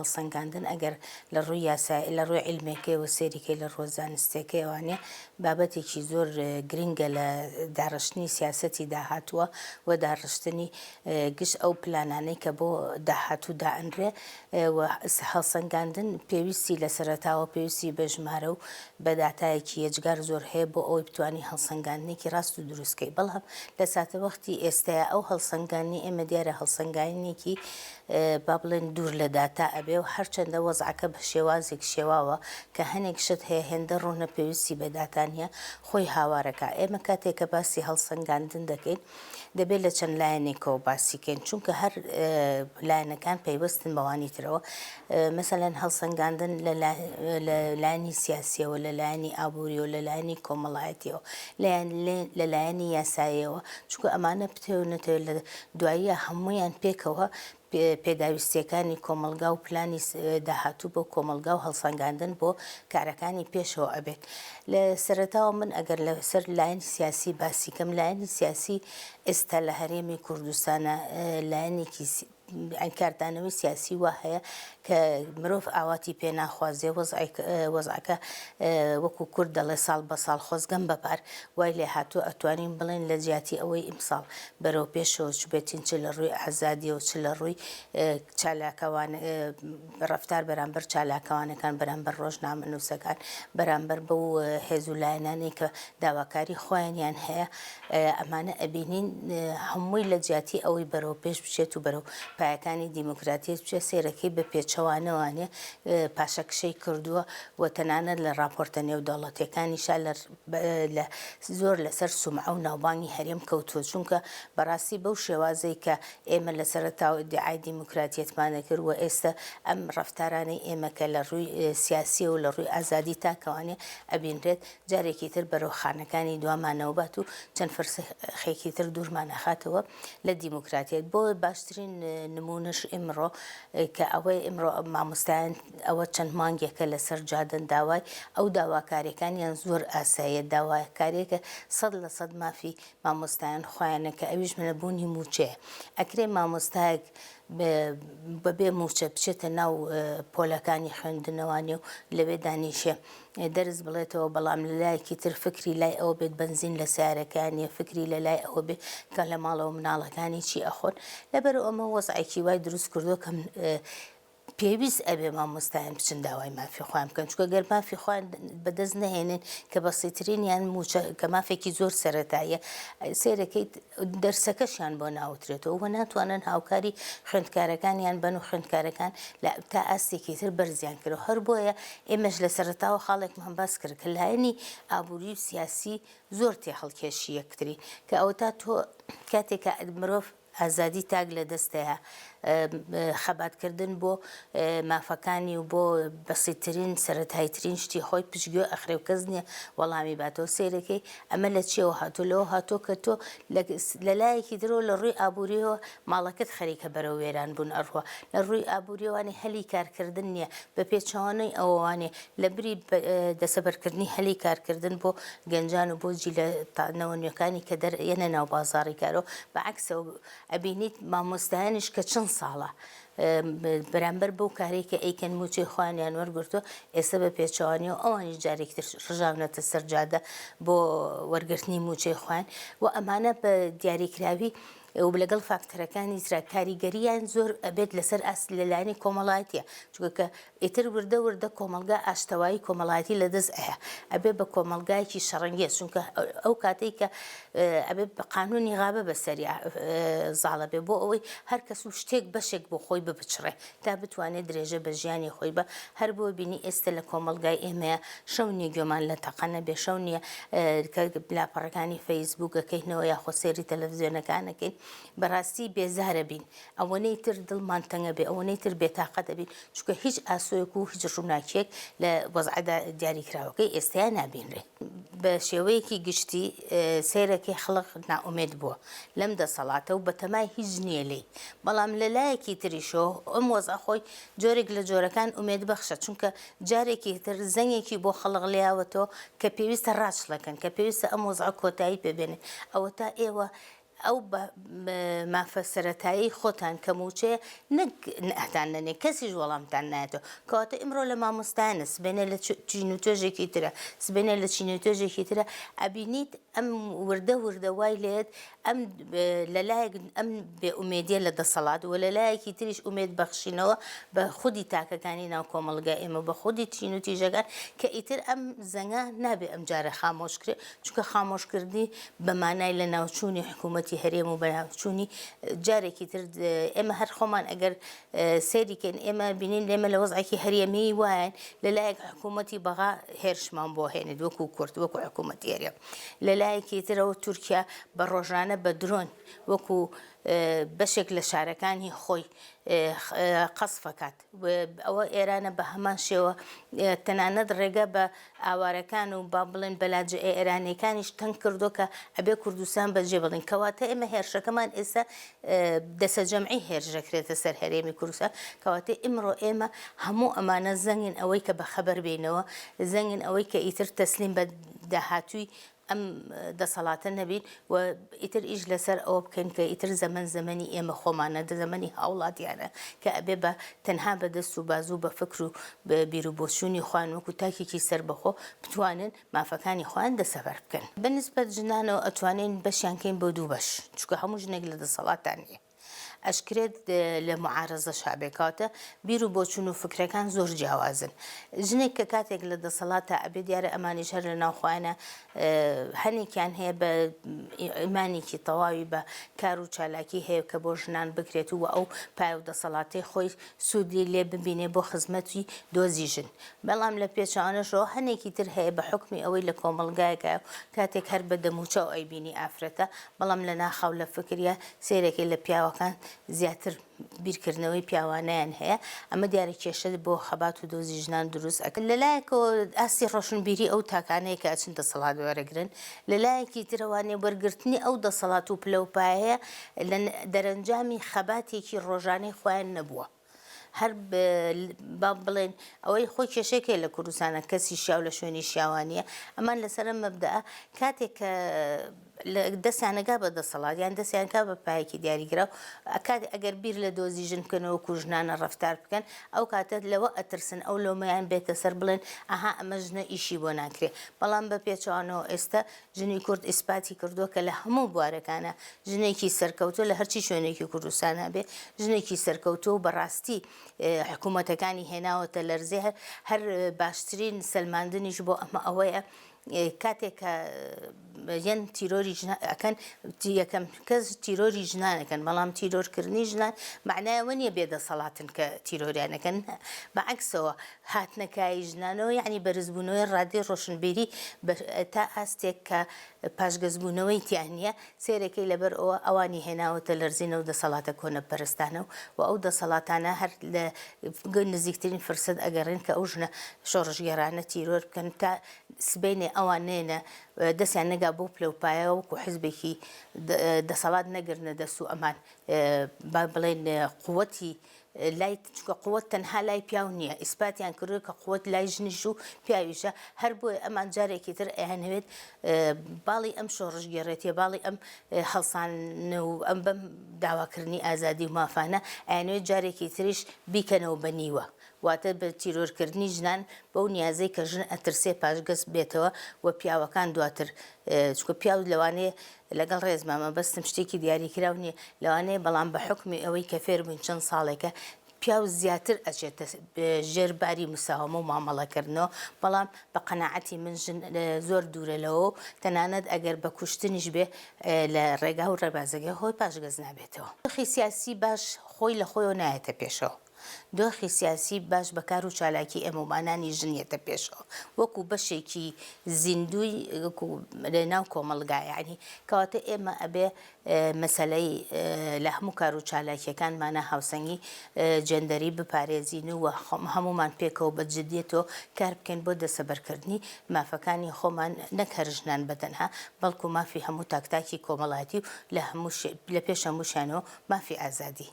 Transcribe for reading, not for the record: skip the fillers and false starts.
هەڵسەنگاندن ئەگەر لە ڕووی یاسایی لە ڕووی علمێکی و سێریکەی لە ڕۆ زانستیەکەی ئەوانێ بابەتێکی زۆر گرنگە لە داڕشتنی سیاسەتی داهاتووە و داڕشتنی گشت ئەو پلانانەی کە بۆ داهاتوو دائەنرێ و هەڵسەنگاندن پێویستی لە سەرەتاوە پێویستی بە ژمارە و بە داتایەکی یەجگار زۆر هەیە بۆ ئەوەی بتوانانی هەڵسەنگاندنێکی ڕاست و دروستکەی بەڵام لە ساتەوەختی ئێستاە ئەو هەڵسەنگانی ئێمە دیارە هەڵسەنگانێکی با بڵێن دوور لە داتا ئەبێ و هەرچەندە وەزعەکە بە شێوازێک شێواوە کە هەنێک شت هەیە هێندە ڕوونە پێویستی بە داتانیە خۆی هاوارەکە ئێمە کاتێک کە باسی هەڵسەنگاندن دەکەین دەبێت لە چەند لایەنێکەوە باسیکەین چونکە هەر لایەنەکان پەیوەستن بەوانی ترەوە مەسەلەن هەڵسەنگاندن لە لایەنی سیاسیەوە لە لایەنی ئابوووریەوە لە لایەنی کۆمەڵایەتیەوە لە لایەنی یاساییەوە چونکە ئەمانە پتێونەتەوە لە دواییە هەمویان پێکەوە پێداویستیەکانی کۆمەلگا و پلانی داهاتوو بۆ کۆمەلگا و هەڵسەنگاندن بۆ کارەکانی پێشەوە ئەبێت لە سەرەتاوە من ئەگەر لە سەر لایەنی سیاسی باسیکەم لایەنی سیاسی ئێستا لە هەرێمی کوردستانە لایەنێکی کاردانەوەی سیاسی وا هەیە کە مرۆڤ ئاواتی پێ ناخوازێ وەزعەکە وەکو کورد دەڵێ ساڵ بە ساڵ خۆزگەم بەپار وای لێ هاتووە ئەتوانین بڵێن لە جیاتی ئەوەی ئیمساڵ بەرەو پێشەوە چبێتین چ لە ڕووی ئازادیەوە چ لە ڕووی چالاکەوان ڕەفتار بەرامبەر چالاکەوانەکان بەرامبەر ڕۆژنامەنووسەکان بەرامبەر بەو هێز و لایەنانەی کە داواکاری خۆیانیان هەیە ئەمانە ئەبینین هەمووی لە جیاتی ئەوەی بەرەو پێش بچێت و بەرەو پایەکانی دیموکراتیت بچێت سێرەکەی بە پێچەوانەوانێ پاشەکشەی کردووە و تەنانەت لە راپۆرتە نێودەوڵەتیەکانیشا زۆر لەسەر سومعە و ناوبانگی هەرێم کەوتووە چونکە بەڕاستی بەو شێوازەی کە ئێمە لە سەرەتاوە ئیدعای دیموکراتیەتمان دەکرد و ئێستا ئەم ڕەفتارانەی ئێمە کە لە ڕووی سیاسی و لە ڕووی ئازادی تاکەوانێ ئەبینرێت جارێکی تر بەرەو خانەکانی دوامانەوە بات و چەند فەرسەخێکی تر دوورمان نەخاتەوە لە دیموکراتیەت بۆ باشترین نمونەش ئێمڕۆ کە ئەوەی ئێمڕۆ مامۆستایان ئەوە چەند مانگێکە لەسەر جادن داوای ئەو داواکاریەکانیان زۆر ئاساییە داواکارێکە 100% مافی مامۆستایان خۆیانە کە ئەویش منەبوونی موچەیە ئەکرێ مامۆستایەک بەبێ موچە بچێتە ناو پۆلەکانی خوێندنەوانی و لەوێ دانیشێ دەرز بڵێتەوە بەڵام لە لایەکی تر فکری لای ئەوە بێت بنزین لە سیارەکانیە فکری لە لای ئەوە بێت کە لە ماڵەوە مناڵەکانی چی ئەخۆن لەبەر ئەمە وەزعێکی وای دروست کردو کە پێویست ئەبێ مامۆستایان بچن داوای مافی خۆیان بکەن چونکە گەر مافی خۆیان بەدەست نەهێنن کە بەسیترین یان موچە کە مافێکی زۆر سەرەتاییە سێرەکەی دەرسەکەشیان بۆ ناوترێتەوە و ناتوانن هاوکاری خوێندکارەکانیان بن و خوێندکارەکان تا ئاستێکی تر بەرزیان کردەوە هەر بۆیە ئێمەش لە سەرەتاوە خاڵێکمان باس کرد کە لایەنی ئابووری و سیاسی زۆر تێ هەڵکێشی یەکتری کە ئەوە تا تۆ کاتێکە مرۆڤ ئازادی تاک لە دەستەیە خەباتکردن بۆ مافەکانی و بۆ بەسیترین سەرەتاییترین شتی خۆی پشتگوێ ئەخرێ و کەس نییە وەڵامی باتەوە سێرەکەی ئەمە لە چیەوە هاتوو لەوە هاتۆ کە تۆ لە لایەکی درۆ لە ڕووی ئابووریەوە ماڵەکەت خەریکە بەرەو وێران بوون ئەڕوە لە ڕووی ئابووریەوانی هەلی کارکردن نییە بە پێچەوانەی ئەوەوانێ لە بری دەسەبەرکردنی هەلی کارکردن بۆ گەنجان و بۆ جی لە نەوەنیەکانی کە دەرێنە ناو بازاڕی کارەوە بەعکسەوە ئەبینیت مامۆستایانیش کە چەند ساڵە بەرامبەر بەو کارێککە ئەیکەن موچەی خۆیانیان وەرگرتووە ئێستا بە پێچەوانیەوە ئەوانی جارێکتر ڕژاونەتە سەرجادە بۆ وەرگرتنی موچەی خۆیان و ئەمانە بە دیاریکراوی و لەگەڵ فاکتەرەکانی ترا کاریگەریان زۆر ئەبێت لەسەر ئاست لەلایەنی کۆمەڵایەتیە چونکە کە ئیتر وردە کۆمەلگا ئاشتەوایی کۆمەڵایەتی لەدەست ئەبێ بە کۆمەلگایەکی شەڕەنگێز چونکە ئەو کاتێک کە ئەبێ بە قانونی غابە بەسەری زاڵە بێ بۆ ئەوەی هەر کەس و شتێک بەشێک بۆ خۆی ببچڕێ تا بتوانێت درێژە بە ژیانی خۆی بە هەر بۆ بینی ئێستا لە کۆمەلگای ئێمەیە شەو نیە گوێمان لە تەقەنە بێ شەو نییە لاپەڕەکانی فەیسبووکەکەینەوە یاخۆ سێری تەلەڤیزیۆنەکانەکەین بەڕاستی بێزارە بین ئەوەنەی تر دڵمان تەنگە بێ ئەوەنەی تر بێتاقەتە بین چونکە هیچ ئاسۆیەک و هیچ ڕووناکیەک لە وەزعەدا دیاریکراوەکەی ئێستایان نابینرێ بە شێوەیەکی گشتی سیرەکەی خەڵق ناومێد بووە لەم دەسەڵاتە و بەتەمای هیچ نییە لێی بەڵام لە لایەکی تریشەوە ئەم وەزع خۆی جۆرێک لە جۆرەکان ئومێد بەخشە چونکە جارێکی تر زەنگێکی بۆ خەڵق لێیاوەتەوە کە پێویستە ڕاچڵەکەن کە پێویستە ئەم وەزع کۆتایی پێبێنێت ئەوە تا ئێوە ئەو مافە سەرەتایی خۆتان کەموچەیە نەک ئەتان نەنێ کەسیش وەڵامتان نایەتەوە کەواتە ئیمڕۆ لە مامۆستایانە سبێنە لە چین و توێژێکی ترە سبێنە لە چین و توێژێکی ترە ئەبینیت ئەم وردە وای لێت ئەم لەلایەک ئەم بێئومێدیە لە دەسەڵات و لەلایەکی تریش ئومێد بەخشینەوە بە خودی تاکەکانی ناو کۆمەڵگا ئێمە بە خودی چین و تیژەکان کە ئیتر ئەم زەنگە نابێ ئەم جارە خامۆشکرێت چونکە خامۆشکردنی بە مانای لە ناوچوونی حکوومەتی هەرێم و بە ناوچوونی جارێکی تر ئێمە هەر خۆمان ئەگەر سێریکەن ئێمە بینین لێمە لە وەزعێکی هەرێمی وایەن لەلایەک حکوومەتی بەغا هێرشمان بۆ هێنێت وەکو کورد وەکو حکوومەتی هەرێم لەلایەکی ترەوە تورکیا بە ڕۆژانە بە درۆن وەکو بەشێک لە شارەکانی خۆی قەسفەکات ئەوە ئێرانە بە هەمان شێوە تەنانەت ڕێگە بە ئاوارەکان و با بڵێن بەلاجە ئێرانیەکانیش تەنگ کردو کە ئەبێ کوردستان بەجێ بڵین کەواتە ئێمە هێرشەکەمان ئێستا دەسە جەمعی هێرشەکرێتە سەر هەرێمی کوردستان کەواتە ئیمڕۆ ئێمە هەموو ئەمانە زەنگن ئەوەی کە بەخەبەر بێنەوە زەنگن ئەوەی کە ئیتر تەسلیم بە داهاتووی ئەم دەسەڵاتە نەبین و ئیتر ئیش لەسەر ئەوە بکەین کە ئیتر زەمەنی ئێمە خۆمانە زەمەنی هاوڵاتیانە کە ئەبێ بە تەنها بە دەست و بازوو بە فکر و بیر و بۆچوونی خوان وەکو تاکێکی سەر بەخۆ بتوانن مافەکانی خۆیان دەسەبەر بکەن بەنسبەت ژنانەوە ئەتوانین بەشیان کەین بۆ دوو بەش چونکە هەموو ژنێک لە دەسەڵاتان نیە ئەشکرێت لە معارەزە شابێکاتە بیر و بۆچوون و فکرەکان زۆر جیاوازن ژنێک کە کاتێک لە دەسەڵاتە ئەبێ دیارە ئەمانیش هەر لە ناوخواانە هەنێکیان هەیە بە ئیمانێکی تەواوی بە کار و چالاکی هەیە کە بۆ ژنان بکرێت و ئەو پای و دەسەڵاتی خۆی سوودی لێ ببینێ بۆ خزمەتی دۆزی ژن بەڵام لە پێچوانەشەوە هەنێکی تر هەیە بە حکمی ئەوەی لە کۆمەڵگایەکە کاتێک هەر بە دەموچە و ئەیبینی ئافرەتە بەڵام لە ناخاو لە فکریە سێرەکەی لە پیاوەکان زیاتر بیرکردنەوەی پیاوانیان هەیە ئەمە دیارە کێشە بۆ خەبات و دۆزی ژنان دروست ئەکەن لەلایەکەوە ئاستی ڕۆشنبیری ئەو تاکانەیە کە ئەچن دەسەڵات وەرەگرن لەلایەکی ترەوانێ وەرگرتنی ئەو دەسەڵات و پلەپایەیە لە دەرەنجامی خەباتێکی ڕۆژانەی خۆیان نەبووە هەر با بڵێن ئەوەی خۆی کێشێکێ لە کوردستانە کەسی شیاو لە شوێنی شیاوانیە ئەمان لەسەر مەبدەە کاتێک کە دەستیانەگا بە دەسەڵات یان دەستیانکا بە پایەکی دیاریگرا و کات ئەگەر بیر لە دۆزی ژن بکەنەوە کوژنانە ڕەفتار بکەن ئەو کاتە لەوە ئەترسن ئەو لۆمەیان بێتە سەر بڵێن ئەها ئەمە ژنە ئیشی بۆ ناکرێ بەڵام بە پێچوانەوە ئێستا ژنی کورد ئیسپاتی کردووە کە لە هەموو بوارەکانە ژنێکی سەرکەوتوە لە هەرچی شوێنێکی کوردستانە بێ ژنێکی سەرکەوتوە و بەڕاستی حکوومەتەکانی هێناوەتە لەرزێ هەر باشترین سەلماندنیش بۆ ئەمە ئەوەیە کاتێک کە یەن تیرۆری ئەکەن یەکەم کەس تیرۆری ژنانەکەن بەڵام تیرۆرکردنی ژنان معنایەوە نییە بێدەسەڵاتن کە تیرۆریانەکەن بەعکسەوە هاتنەکایی ژنانەوە یعنی بەرزبوونەوەی ڕادی ڕۆشنبیری تا ئاستێک کە پاشگەزبوونەوەی تیانە سێرەکەی لەبەر ئەوە ئەوانی هێناوەتە لەرزینە و دەسەڵاتە کۆنەپەرستانە و ئەو دەسەڵاتانە هەر لە نزیکترین فرسەت ئەگەڕێن کە ئەو ژنە شۆڕژگەرانە تیرۆر بکەن تا سبینێ ئەوان نێنە دەستیان نەگا بۆ پلەپایە وەکو حیزبێکی دەسەڵات نەگرنە دەست و ئەمان با بڵێن قووەتی لای چکە قووەت تەنها لای پیاو نییە ئیسپاتیان کردو کە قووەت لای ژنیش و پیاویشە هەر بۆیە ئەمان جارێکی تر ئەیانەوێت باڵی ئەم شۆڕژگەڕێتیە باڵی ئەم هەڵسانە و ئەم بەم داواکردنی ئازادی و مافانە ئەیانەوێت جارێکی تریش بیکەنەوە بە نیوە واتە بە تیرۆرکردنی ژنان بەو نیازەی کە ژن ئەترسێ پاشگەز بێتەوە و پیاوەکان دواتر چکە پیاو لەوانەیە لەگەڵ ڕێزمامە بەستم شتێکی دیاریکراو نییە لەوانەیە بەڵام بە حکمی ئەوەی کە فێر بووین چەند ساڵێکە پیاو زیاتر ئەچێتە ژێرباری مساومە و مامەڵەکردنەوە بەڵام بە قەناعەتی من ژن زۆر دوورە لەوە تەنانەت ئەگەر بە کوشتنیش بێ لە ڕێگا و ڕێبازەکە خۆی پاشگەز نابێتەوە دۆخی سیاسی باش خۆی لە خۆیەوە نایەتە پێشەوە دۆخی سیاسی باش بەکار و چالاکی ئەمومانانی ژنیەتە پێشەوە وەکو بەشێکی زیندوی لە ناو کۆمەڵگایانی کەواتە ئێمە ئەبێ مەسەلەی لە هەموو کار و چالاکیەکانمانە هاوسەنگی جەندەری بپارێزین و هەمومان پێکەوە بە جدیەتەوە کار بکەین بۆ دەسەبەرکردنی مافەکانی خۆمان نەک هەر ژنان بەتەنها بەڵکو مافی هەموو تاکتاکی کۆمەڵاتی و لە پێش هەمووشانەوە مافی ئازادی